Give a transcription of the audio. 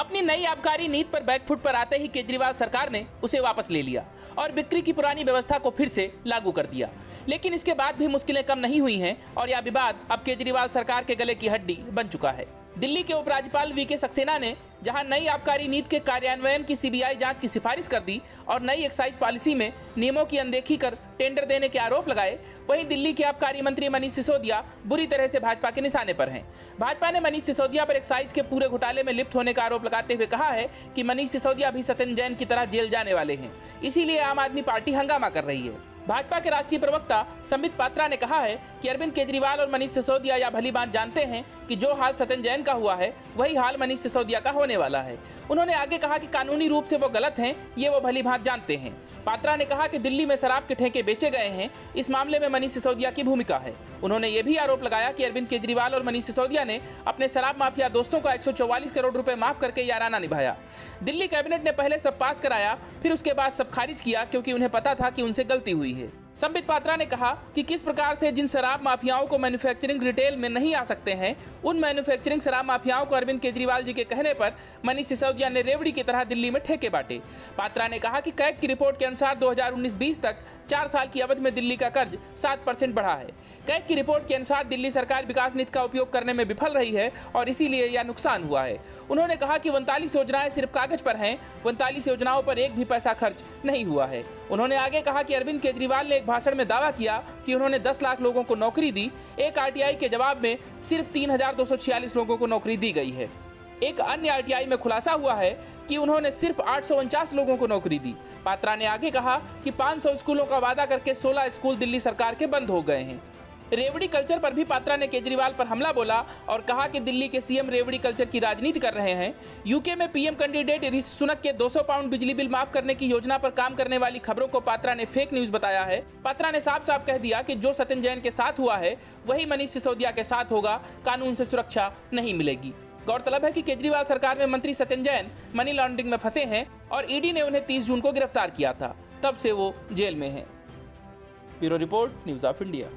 अपनी नई आबकारी नीति पर बैकफुट पर आते ही केजरीवाल सरकार ने उसे वापस ले लिया और बिक्री की पुरानी व्यवस्था को फिर से लागू कर दिया। लेकिन इसके बाद भी मुश्किलें कम नहीं हुई हैं और यह विवाद अब केजरीवाल सरकार के गले की हड्डी बन चुका है। दिल्ली के उपराज्यपाल वीके सक्सेना ने जहां नई आबकारी नीति के कार्यान्वयन की सीबीआई जांच की सिफारिश कर दी और नई एक्साइज पॉलिसी में नियमों की अनदेखी कर टेंडर देने के आरोप लगाए, वहीं दिल्ली के आबकारी मंत्री मनीष सिसोदिया बुरी तरह से भाजपा के निशाने पर हैं। भाजपा ने मनीष सिसोदिया पर एक्साइज के पूरे घोटाले में लिप्त होने का आरोप लगाते हुए कहा है कि मनीष सिसोदिया भी सत्येंद्र जैन की तरह जेल जाने वाले हैं, इसीलिए आम आदमी पार्टी हंगामा कर रही है। भाजपा के राष्ट्रीय प्रवक्ता संबित पात्रा ने कहा है कि अरविंद केजरीवाल और मनीष सिसोदिया यह भली बात जानते हैं कि जो हाल सत्येंद्र जैन का हुआ है वही हाल मनीष सिसोदिया का होने वाला है। उन्होंने आगे कहा कि कानूनी रूप से वो गलत हैं, ये वो भली बात जानते हैं। पात्रा ने कहा कि दिल्ली में शराब के ठेके बेचे गए हैं, इस मामले में मनीष सिसोदिया की भूमिका है। उन्होंने ये भी आरोप लगाया कि अरविंद केजरीवाल और मनीष सिसोदिया ने अपने शराब माफिया दोस्तों का 144 करोड़ रुपए माफ करके याराना निभाया। दिल्ली कैबिनेट ने पहले सब पास कराया, फिर उसके बाद सब खारिज किया क्योंकि उन्हें पता था कि उनसे गलती हुई है। संबित पात्रा ने कहा कि किस प्रकार से जिन शराब माफियाओं को मैन्युफैक्चरिंग रिटेल में नहीं आ सकते हैं, उन मैन्युफैक्चरिंग शराब माफियाओं को अरविंद केजरीवाल जी के कहने पर मनीष सिसोदिया ने रेवड़ी की तरह दिल्ली में ठेके बांटे। पात्रा ने कहा कि कैग की रिपोर्ट के अनुसार 2019-20 तक 4 साल की अवधि में दिल्ली का कर्ज 7% बढ़ा है। कैग की रिपोर्ट के अनुसार दिल्ली सरकार विकास नीति का उपयोग करने में विफल रही है और इसीलिए यह नुकसान हुआ है। उन्होंने कहा कि 39 योजनाएं सिर्फ कागज पर हैं, 39 योजनाओं पर एक भी पैसा खर्च नहीं हुआ है। उन्होंने आगे कहा कि अरविंद केजरीवाल ने एक भाषण में दावा किया कि उन्होंने 10 लाख लोगों को नौकरी दी। एक आरटीआई के जवाब में सिर्फ 3246 लोगों को नौकरी दी गई है। एक अन्य आरटीआई में खुलासा हुआ है कि उन्होंने सिर्फ 849 लोगों को नौकरी दी। पात्रा ने आगे कहा कि 500 स्कूलों का वादा करके 16 स्कूल दिल्ली सरकार के बंद हो गए हैं। रेवड़ी कल्चर पर भी पात्रा ने केजरीवाल पर हमला बोला और कहा कि दिल्ली के सीएम रेवड़ी कल्चर की राजनीति कर रहे हैं। यूके में पीएम कैंडिडेट ऋषि सुनक के 200 पाउंड बिजली बिल माफ करने की योजना पर काम करने वाली खबरों को पात्रा ने फेक न्यूज बताया है। पात्रा ने साफ साफ कह दिया कि जो सत्येंद्र जैन के साथ हुआ है वही मनीष सिसोदिया के साथ होगा, कानून से सुरक्षा नहीं मिलेगी। गौरतलब है कि केजरीवाल सरकार में मंत्री सत्येंद्र जैन मनी लॉन्ड्रिंग में फंसे हैं और ईडी ने उन्हें 30 जून को गिरफ्तार किया था, तब से वो जेल में हैं। Bureau report, news of India.